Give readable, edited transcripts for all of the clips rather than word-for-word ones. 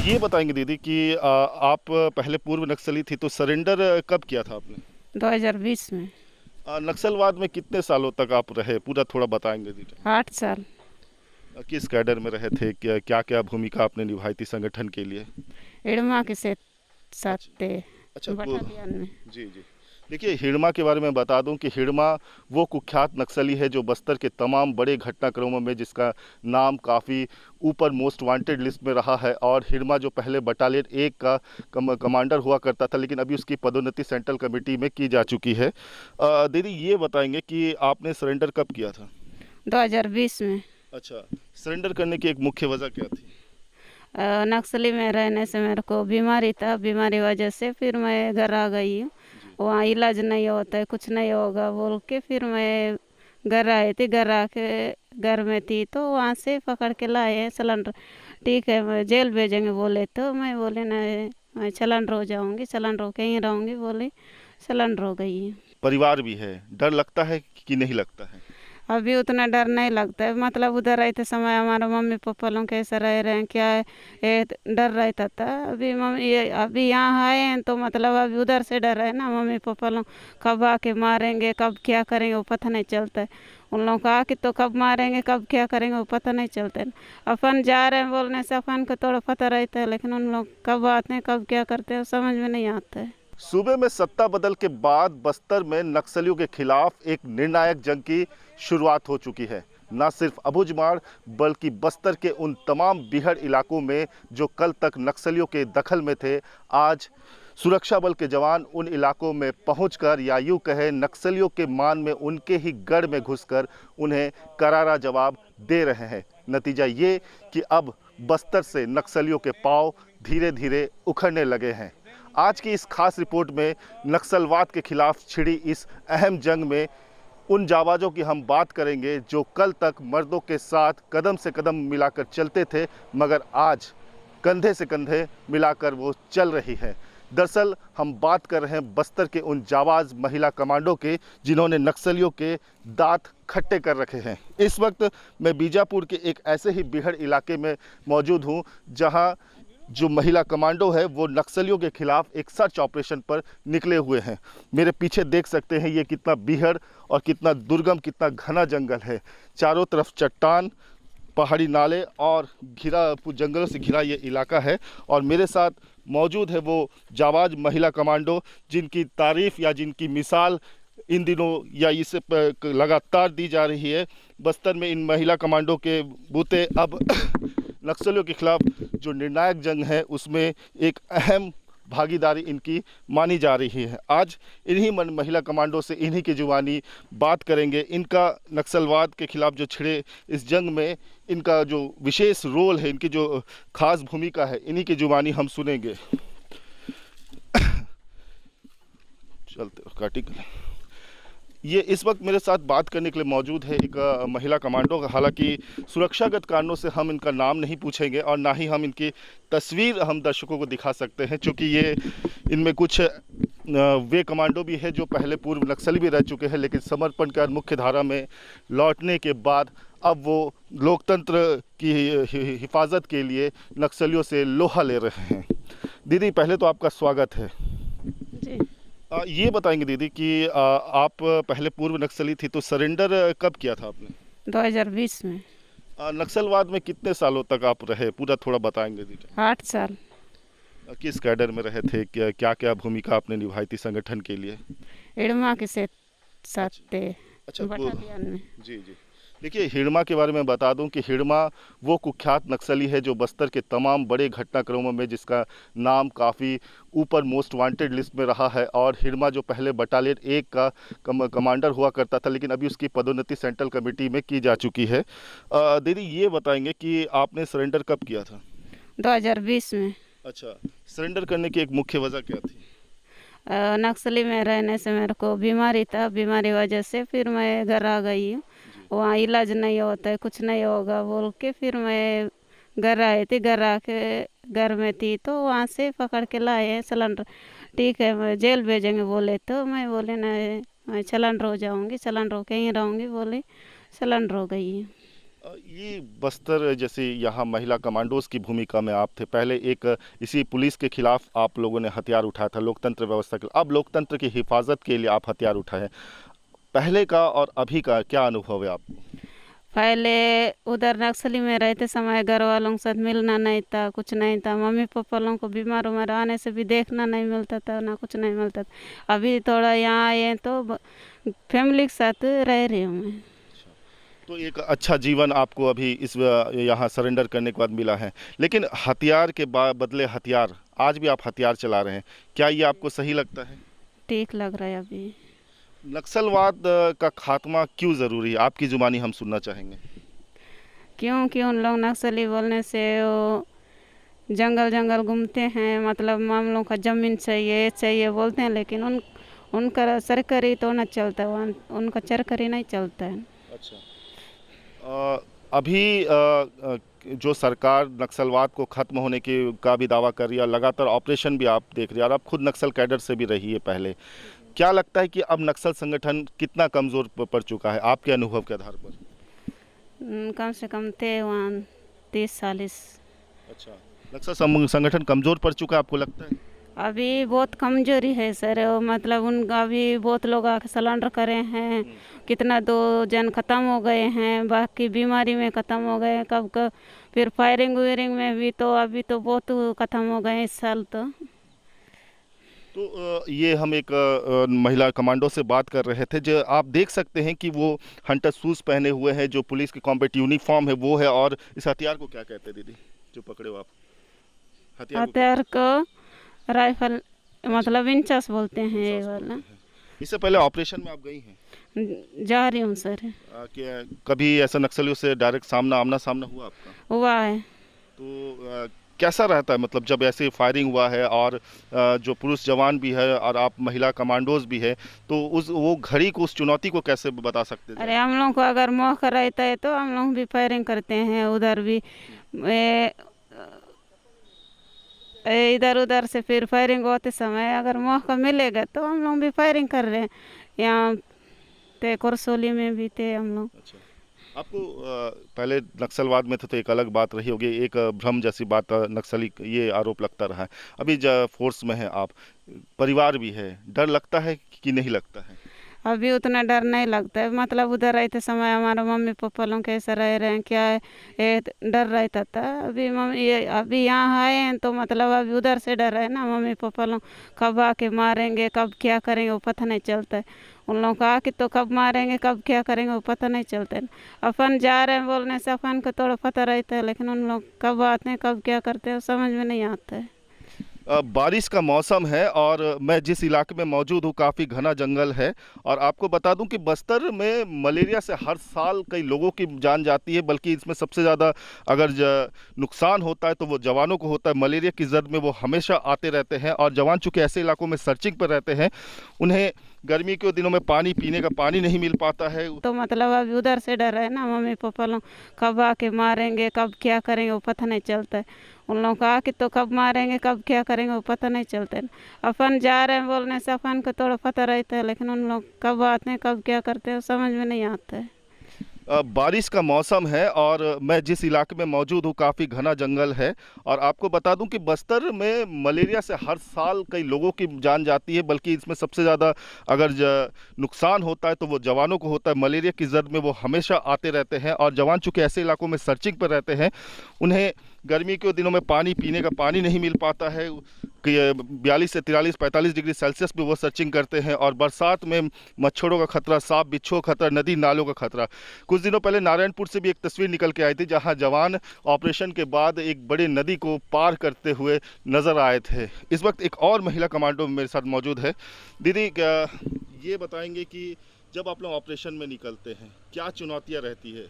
ये बताएंगे दीदी कि आप पहले पूर्व नक्सली थी तो सरेंडर कब किया था आपने? 2020 में। नक्सलवाद में कितने सालों तक आप रहे, पूरा थोड़ा बताएंगे दीदी। 8 साल। किस कैडर में रहे थे, क्या क्या क्या भूमिका आपने निभाई थी संगठन के लिए? इड़मा के साथ अच्छा। थे। अच्छा बटालियन में। जी जी। देखिए, हिड़मा के बारे में बता दूं कि हिड़मा वो कुख्यात नक्सली है जो बस्तर के तमाम बड़े घटनाक्रमों में जिसका नाम काफ़ी ऊपर मोस्ट वांटेड लिस्ट में रहा है। और हिड़मा जो पहले बटालियन 1 का कमांडर हुआ करता था, लेकिन अभी उसकी पदोन्नति सेंट्रल कमेटी में की जा चुकी है। दीदी ये बताएंगे कि आपने सरेंडर कब किया था? 2020 में। अच्छा, सरेंडर करने की एक मुख्य वजह क्या थी? नक्सली में रहने से मेरे को बीमारी था, बीमारी वजह से फिर मैं घर आ गई हूँ। जी। वहाँ इलाज नहीं होता है, कुछ नहीं होगा बोल के फिर मैं घर आई थी। घर आके घर में थी तो वहाँ से पकड़ के लाए हैं सिलेंडर। ठीक है, मैं जेल भेजेंगे बोले तो मैं बोले नहीं, मैं सिलेंडर हो जाऊँगी, सिलेंडर हो के यहीं रहूँगी बोली। सिलेंडर हो गई। परिवार भी है, डर लगता है कि नहीं लगता है? अभी उतना डर नहीं लगता है, मतलब उधर रहते समय हमारे मम्मी पापा लोग कैसे रह रहे हैं क्या है, ये डर रहता था। अभी मम्मी ये अभी यहाँ आए हैं तो मतलब अभी उधर से डर है ना, मम्मी पापा लोग कब आके मारेंगे कब क्या करेंगे वो पता नहीं चलता है। उन लोगों का आके तो कब मारेंगे कब क्या करेंगे वो पता नहीं चलता है। अपन जा रहे हैं बोलने से अपन को थोड़ा पता रहता है, लेकिन उन लोग कब आते हैं कब क्या करते हैं समझ में नहीं आता है। सूबे में सत्ता बदल के बाद बस्तर में नक्सलियों के खिलाफ एक निर्णायक जंग की शुरुआत हो चुकी है। न सिर्फ अबुझमाड़ बल्कि बस्तर के उन तमाम बीहड़ इलाकों में जो कल तक नक्सलियों के दखल में थे, आज सुरक्षा बल के जवान उन इलाकों में पहुंचकर या यूं कहे नक्सलियों के मान में उनके ही गढ़ में घुसकर उन्हें करारा जवाब दे रहे हैं। नतीजा ये कि अब बस्तर से नक्सलियों के पांव धीरे धीरे उखड़ने लगे हैं। आज की इस खास रिपोर्ट में नक्सलवाद के खिलाफ छिड़ी इस अहम जंग में उन जाबाजों की हम बात करेंगे जो कल तक मर्दों के साथ कदम से कदम मिलाकर चलते थे, मगर आज कंधे से कंधे मिलाकर वो चल रही है। दरअसल हम बात कर रहे हैं बस्तर के उन जाबाज महिला कमांडो के जिन्होंने नक्सलियों के दांत खट्टे कर रखे हैं। इस वक्त मैं बीजापुर के एक ऐसे ही बीहड़ इलाके में मौजूद हूँ जहाँ जो महिला कमांडो है वो नक्सलियों के खिलाफ एक सर्च ऑपरेशन पर निकले हुए हैं। मेरे पीछे देख सकते हैं ये कितना बीहड़ और कितना दुर्गम, कितना घना जंगल है। चारों तरफ चट्टान, पहाड़ी नाले और जंगलों से घिरा ये इलाका है। और मेरे साथ मौजूद है वो जाबाज महिला कमांडो जिनकी तारीफ या जिनकी मिसाल इन दिनों या इससे लगातार दी जा रही है। बस्तर में इन महिला कमांडो के बूते अब नक्सलियों के खिलाफ जो निर्णायक जंग है उसमें एक अहम भागीदारी इनकी मानी जा रही है। आज इन्हीं महिला कमांडो से इन्हीं की जुबानी बात करेंगे। इनका नक्सलवाद के खिलाफ जो छिड़े इस जंग में इनका जो विशेष रोल है, इनकी जो खास भूमिका है, इन्हीं की जुबानी हम सुनेंगे। चलते काटी ये इस वक्त मेरे साथ बात करने के लिए मौजूद है एक महिला कमांडो। हालांकि सुरक्षागत कारणों से हम इनका नाम नहीं पूछेंगे और ना ही हम इनकी तस्वीर हम दर्शकों को दिखा सकते हैं, क्योंकि ये इनमें कुछ वे कमांडो भी है जो पहले पूर्व नक्सली भी रह चुके हैं, लेकिन समर्पण कर मुख्य धारा में लौटने के बाद अब वो लोकतंत्र की हिफाजत के लिए नक्सलियों से लोहा ले रहे हैं। दीदी पहले तो आपका स्वागत है जी। ये बताएंगे दीदी कि आप पहले पूर्व नक्सली थी तो सरेंडर कब किया था आपने? 2020 में। नक्सलवाद में कितने सालों तक आप रहे, पूरा थोड़ा बताएंगे दीदी। 8 साल। किस कैडर में रहे थे, क्या क्या क्या भूमिका आपने निभाई थी संगठन के लिए? इड़मा के साथ अच्छा। थे। अच्छा बटालियन में। जी जी। देखिए, हिड़मा के बारे में बता दूं कि हिड़मा वो कुख्यात नक्सली है जो बस्तर के तमाम बड़े घटनाक्रमों में जिसका नाम काफ़ी ऊपर मोस्ट वांटेड लिस्ट में रहा है। और हिड़मा जो पहले बटालियन 1 का कमांडर हुआ करता था, लेकिन अभी उसकी पदोन्नति सेंट्रल कमेटी में की जा चुकी है। दीदी ये बताएंगे कि आपने सरेंडर कब किया था? 2020 में। अच्छा, सरेंडर करने की एक मुख्य वजह क्या थी? नक्सली में रहने से मेरे को बीमारी था, बीमारी वजह से फिर मैं घर आ गई हूँ। वहाँ इलाज नहीं होता है, कुछ नहीं होगा बोल के फिर मैं घर आई थी। घर आके घर में थी तो वहाँ से पकड़ के लाए हैं सिलेंडर। ठीक है, मैं जेल भेजेंगे बोले तो मैं बोले नहीं, मैं सिलेंडर हो जाऊँगी, सिलेंडर हो के यहीं रहूँगी बोली। सिलेंडर हो गई। ये बस्तर जैसे यहाँ महिला कमांडोज की भूमिका में आप थे। पहले एक इसी पुलिस के खिलाफ आप लोगों ने हथियार उठाया था, लोकतंत्र व्यवस्था के लिए। अब लोकतंत्र की हिफाजत के लिए आप हथियार उठाए हैं। पहले का और अभी का क्या अनुभव है आपको? पहले उधर नक्सली में रहते समय घर वालों के साथ मिलना नहीं था, कुछ नहीं था। मम्मी पापा लोगों को बीमार उमार आने से भी देखना नहीं मिलता था, ना कुछ नहीं मिलता था। अभी थोड़ा यहाँ आए तो फैमिली के साथ रह रही हूँ मैं। तो एक अच्छा जीवन आपको अभी इस यहाँ सरेंडर करने के बाद मिला है। लेकिन हथियार के बदले हथियार, आज भी आप हथियार चला रहे हैं, क्या ये आपको सही लगता है? ठीक लग रहा है अभी। नक्सलवाद का खात्मा क्यों ज़रूरी है, आपकी जुबानी हम सुनना चाहेंगे। क्योंकि उन लोग नक्सली बोलने से वो जंगल जंगल घूमते हैं, मतलब मामलों का ज़मीन चाहिए ये चाहिए बोलते हैं, लेकिन उनका सरकारी तो ना चलता है, उनका सरकारी नहीं चलता है। अच्छा। अभी जो सरकार नक्सलवाद को ख़त्म होने की का भी दावा कर रही है, लगातार ऑपरेशन भी आप देख रही है, और आप खुद नक्सल कैडर से भी रही है पहले। क्या लगता है कि अब नक्सल संगठन कितना कमज़ोर पड़ चुका है आपके अनुभव के आधार पर? कम से कम थे वहाँ 30-40। अच्छा, नक्सल संगठन कमज़ोर पड़ चुका है आपको लगता है? अभी बहुत कमजोरी है सर, वो मतलब उनका अभी बहुत लोग आके सरेंडर करे हैं। कितना 2 जन ख़त्म हो गए हैं, बाकी बीमारी में ख़त्म हो गए, कब कब फिर फायरिंग वायरिंग में भी तो अभी तो बहुत ख़त्म हो गए इस साल तो। तो ये हम एक महिला कमांडो से बात कर रहे थे, जो आप देख सकते हैं कि वो हंटर शूज़ पहने हुए हैं, जो पुलिस की कॉम्बैट यूनिफॉर्म है वो है। और इस हथियार को क्या कहते हैं दीदी, जो पकड़े हो आप? हथियार को राइफल, मतलब इंचस बोलते हैं ये वाला। इससे पहले ऑपरेशन में आप गई हैं? जा रही हूँ सर। क्या कभी ऐसा नक्सलियों से डायरेक्ट आमना सामना हुआ आपका? हुआ है। तो कैसा रहता है, मतलब जब ऐसे फायरिंग हुआ है और जो पुरुष जवान भी है और आप महिला कमांडोज भी है, तो उस वो घड़ी को, उस चुनौती को कैसे बता सकते हैं? अरे हम लोग को अगर मौका रहता है तो हम लोग भी फायरिंग करते हैं उधर भी। इधर उधर से फिर फायरिंग होते समय अगर मौका मिलेगा तो हम लोग भी फायरिंग कर रहे हैं। यहाँ थे करसोली में भी थे हम लोग। अच्छा, आपको पहले नक्सलवाद में थे तो एक अलग बात रही होगी, एक भ्रम जैसी बात, नक्सली ये आरोप लगता रहा है। अभी जब फोर्स में है आप, परिवार भी है, डर लगता है कि नहीं लगता है? अभी उतना डर नहीं लगता है, मतलब उधर रहते समय हमारे मम्मी पापा लोग कैसे रह रहे हैं क्या है, ये डर रहता था। अभी मम्मी ये अभी यहाँ आए हैं तो मतलब अभी उधर से डर है ना, मम्मी पापा लोग कब आके मारेंगे, कब क्या करेंगे वो पता नहीं चलता है। उन लोगों को आके तो कब मारेंगे कब क्या करेंगे वो पता नहीं चलता है। अपन जा रहे हैं बोलने से अपन को थोड़ा पता रहता है, लेकिन उन लोग कब आते हैं कब क्या करते हैं वो समझ में नहीं आता है। बारिश का मौसम है और मैं जिस इलाके में मौजूद हूँ काफ़ी घना जंगल है। और आपको बता दूं कि बस्तर में मलेरिया से हर साल कई लोगों की जान जाती है, बल्कि इसमें सबसे ज़्यादा अगर नुकसान होता है तो वो जवानों को होता है। मलेरिया की जद में वो हमेशा आते रहते हैं, और जवान चूँकि ऐसे इलाकों में सर्चिंग पर रहते हैं, उन्हें गर्मी के दिनों में पानी पीने का पानी नहीं मिल पाता है। तो मतलब अभी उधर से डर है ना, मम्मी पापा लोग कब आके मारेंगे कब क्या करेंगे वो पता नहीं चलता है। उन लोगों को आके तो कब मारेंगे कब क्या करेंगे वो पता नहीं चलता है। अपन जा रहे हैं बोलने से अपन को थोड़ा पता रहता है, लेकिन उन लोग कब आते हैं कब क्या करते हैं वो समझ में नहीं आता है। बारिश का मौसम है और मैं जिस इलाके में मौजूद हूँ काफ़ी घना जंगल है। और आपको बता दूं कि बस्तर में मलेरिया से हर साल कई लोगों की जान जाती है, बल्कि इसमें सबसे ज़्यादा अगर नुकसान होता है तो वो जवानों को होता है। मलेरिया की जद में वो हमेशा आते रहते हैं, और जवान चूँकि ऐसे इलाकों में सर्चिंग पर रहते हैं, उन्हें गर्मी के दिनों में पानी पीने का पानी नहीं मिल पाता है। 42 से 43-45 डिग्री सेल्सियस पे वो सर्चिंग करते हैं। और बरसात में मच्छरों का खतरा, सांप बिच्छू का खतरा, नदी नालों का खतरा। कुछ दिनों पहले नारायणपुर से भी एक तस्वीर निकल के आई थी, जहां जवान ऑपरेशन के बाद एक बड़े नदी को पार करते हुए नजर आए थे। इस वक्त एक और महिला कमांडो मेरे साथ मौजूद है। दीदी, क्या ये बताएंगे कि जब आप लोग ऑपरेशन में निकलते हैं क्या चुनौतियाँ रहती है?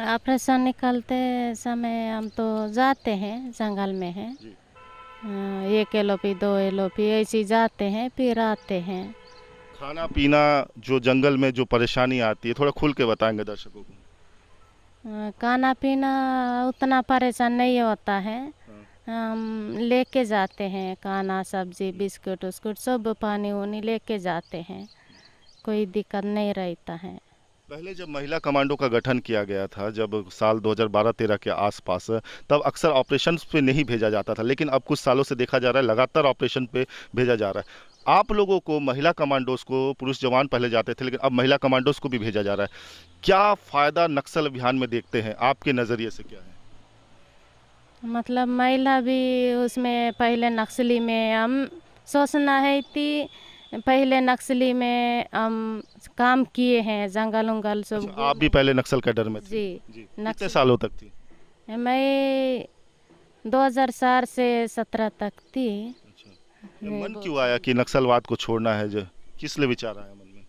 ऑपरेशन निकलते समय हम तो जाते हैं, जंगल में है, 1 एलओपी 2 एलओपी ऐसे जाते हैं, फिर आते हैं। खाना पीना, जो जंगल में जो परेशानी आती है, थोड़ा खुल के बताएंगे दर्शकों को। खाना पीना उतना परेशान नहीं होता है, हम लेके जाते हैं खाना सब्जी बिस्कुट उस्कुट सब पानी वानी लेके जाते हैं, कोई दिक्कत नहीं रहता है। पहले जब महिला कमांडो का गठन किया गया था, जब साल 2012-13 के आसपास, तब अक्सर ऑपरेशंस पे नहीं भेजा जाता था, लेकिन अब कुछ सालों से देखा जा रहा है लगातार ऑपरेशन पे भेजा जा रहा है। आप लोगों को, महिला कमांडोज को, पुरुष जवान पहले जाते थे लेकिन अब महिला कमांडोज को भी भेजा जा रहा है। क्या फायदा नक्सल अभियान में देखते हैं, आपके नज़रिए से क्या है? मतलब महिला भी उसमें पहले नक्सली में हम सोचना है कि पहले नक्सली में हम काम किए हैं, जंगल उंगल सब। अच्छा, आप भी पहले नक्सल कैडर में थे? जी। जी, कितने सालों तक थी? मैं 2004 से 17 तक थी। अच्छा, मन क्यों आया कि नक्सलवाद को छोड़ना है? जो किस लिए विचार आया मन में?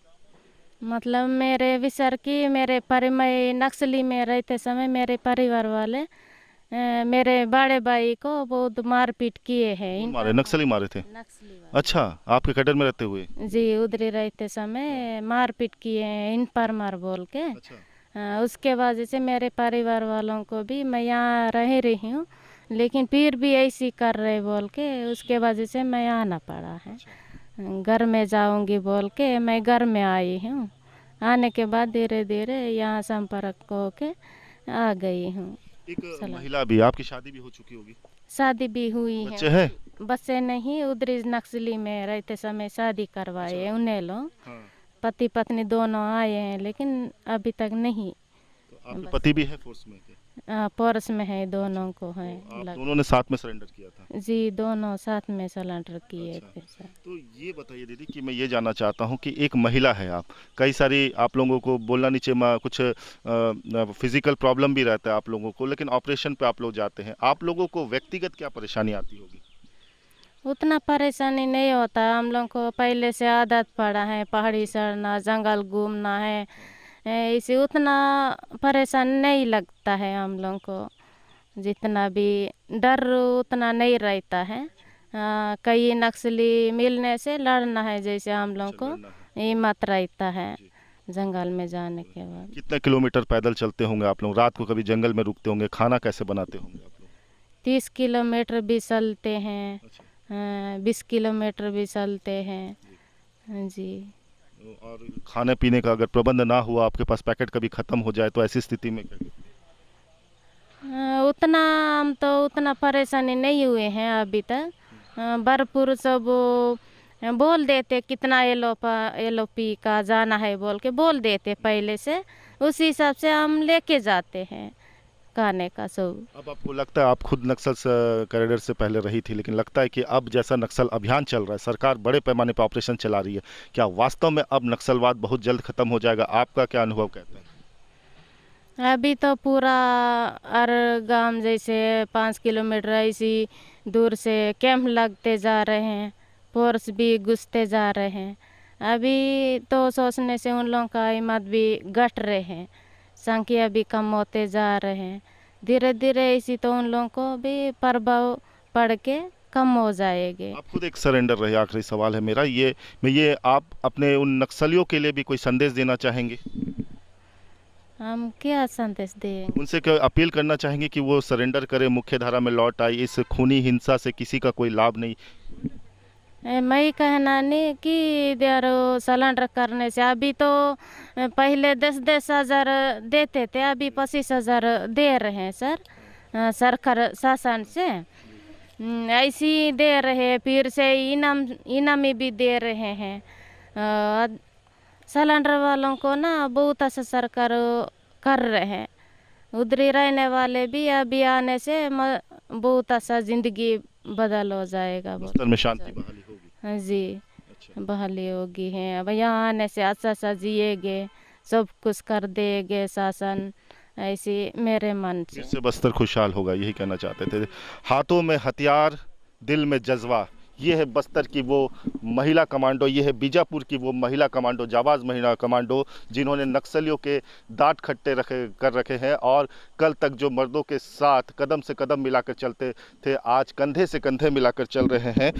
मतलब मेरे विचार की मैं नक्सली में रहते समय मेरे परिवार वाले मेरे बड़े भाई को बहुत मारपीट किए हैं। मारे, नक्सली मारे थे? नक्सली वाले। अच्छा, आपके कैडर में रहते हुए? जी, उधर रहते समय मारपीट किए हैं, इन पर मार बोल के। अच्छा, उसके वजह से मेरे परिवार वालों को भी, मैं यहाँ रह रही हूँ लेकिन फिर भी ऐसी कर रहे बोल के, उसके वजह से मैं आना पड़ा है। घर में जाऊंगी बोल के मैं घर में आई हूँ। आने के बाद धीरे धीरे यहाँ संपर्क होके आ गई हूँ। एक महिला भी, आपकी शादी भी हो चुकी होगी? शादी भी हुई बच्चे है। हैं? बच्चे नहीं, उधर नक्सली में रहते समय शादी करवाए उन्हें लोग। हाँ। पति पत्नी दोनों आए हैं लेकिन अभी तक नहीं। तो आपके पति भी है फोर्स में? पोरस में है, दोनों को है। आप दोनों ने साथ में सरेंडर किया था? जी, दोनों साथ में सरेंडर किए अच्छा। थे सर। तो ये बताइए दीदी कि मैं ये जानना चाहता हूँ कि एक महिला है आप, कई सारी आप लोगों को बोलना नीचे में कुछ फिजिकल प्रॉब्लम भी रहता है आप लोगों को, लेकिन ऑपरेशन पे आप लोग जाते हैं, आप लोगों को व्यक्तिगत क्या परेशानी आती होगी? उतना परेशानी नहीं होता, हम लोग को पहले से आदत पड़ा है, पहाड़ी चढ़ना, जंगल घूमना है, इसे उतना परेशान नहीं लगता है हम लोग को। जितना भी डर उतना नहीं रहता है। कई नक्सली मिलने से लड़ना है, जैसे हम लोग को हिम्मत रहता है जंगल में जाने के बाद। कितने किलोमीटर पैदल चलते होंगे आप लोग? रात को कभी जंगल में रुकते होंगे? खाना कैसे बनाते होंगे आप लोग? 30 किलोमीटर भी चलते हैं। अच्छा। 20 किलोमीटर भी चलते हैं जी। और खाने पीने का अगर प्रबंध ना हुआ, आपके पास पैकेट कभी खत्म हो जाए तो ऐसी स्थिति में क्या? उतना हम तो उतना परेशानी नहीं हुए हैं अभी तक। भरपूर सब बोल देते कितना एलओपी का जाना है बोल के बोल देते पहले से, उसी हिसाब से हम लेके जाते हैं खाने का सब। अब आपको लगता है, आप खुद नक्सल कैडर से पहले रही थी, लेकिन लगता है कि अब जैसा नक्सल अभियान चल रहा है, सरकार बड़े पैमाने पर ऑपरेशन चला रही है, क्या वास्तव में अब नक्सलवाद बहुत जल्द खत्म हो जाएगा? आपका क्या अनुभव कहता है? अभी तो पूरा हर गांव जैसे 5 किलोमीटर ऐसी दूर से कैंप लगते जा रहे हैं, फोर्स भी घुसते जा रहे हैं। अभी तो सोचने से उन लोगों का हिम्मत भी घट रहे हैं, संख्या भी कम होते जा रहे हैं। धीरे धीरे इसी तो उन लोगों को भी प्रभाव पड़ के कम हो जाएंगे। आप खुद एक सरेंडर रहे, आखिरी सवाल है मेरा ये आप अपने उन नक्सलियों के लिए भी कोई संदेश देना चाहेंगे? हम क्या संदेश दें? उनसे क्या अपील करना चाहेंगे कि वो सरेंडर करें, मुख्य धारा में लौट आए, इस खूनी हिंसा से किसी का कोई लाभ नहीं? मैं कहना नहीं कि देर सरेंडर करने से, अभी तो पहले 10-10 हज़ार देते थे, अभी 25 हज़ार दे रहे हैं सर सरकार शासन से। ऐसी दे रहे, फिर से इनामी भी दे रहे हैं। सरेंडर वालों को ना बहुत अच्छा सरकार कर रहे हैं। उधरी रहने वाले भी अभी आने से बहुत अच्छा जिंदगी बदल हो जाएगा। बस्तर में शांति बहाली होगी? जी। अच्छा। बहाली होगी है, अब यहाँ आने से अच्छा सा जिएगे, सब कुछ कर देंगे शासन, ऐसी मेरे मन से। इससे बस्तर खुशहाल होगा, यही कहना चाहते थे। हाथों में हथियार, दिल में जज्बा, ये है बस्तर की वो महिला कमांडो, ये है बीजापुर की वो महिला कमांडो, जाबाज महिला कमांडो, जिन्होंने नक्सलियों के दांत खट्टे कर रखे हैं और कल तक जो मर्दों के साथ कदम से कदम मिलाकर चलते थे, आज कंधे से कंधे मिलाकर चल रहे हैं।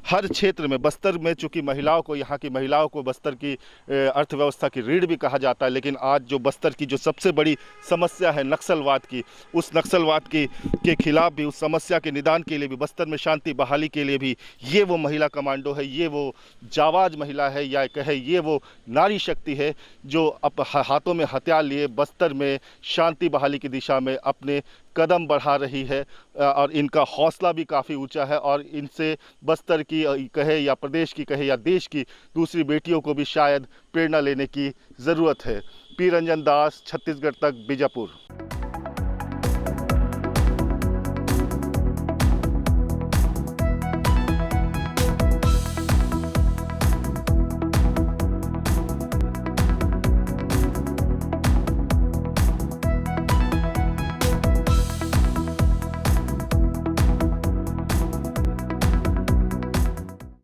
हर क्षेत्र में बस्तर में, चूँकि महिलाओं को, यहाँ की महिलाओं को बस्तर की अर्थव्यवस्था की रीढ़ भी कहा जाता है, लेकिन आज जो बस्तर की जो सबसे बड़ी समस्या है नक्सलवाद की, उस नक्सलवाद के खिलाफ भी, उस समस्या के निदान के लिए भी, बस्तर में शांति बहाली के लिए भी ये वो महिला कमांडो है, ये वो जाबाज महिला है, या कहे ये वो नारी शक्ति है जो हाथों में हथियार लिए बस्तर में शांति बहाली की दिशा में अपने कदम बढ़ा रही है। और इनका हौसला भी काफ़ी ऊंचा है और इनसे बस्तर की कहे या प्रदेश की कहे या देश की दूसरी बेटियों को भी शायद प्रेरणा लेने की ज़रूरत है। पी रंजन दास, छत्तीसगढ़ तक, बीजापुर।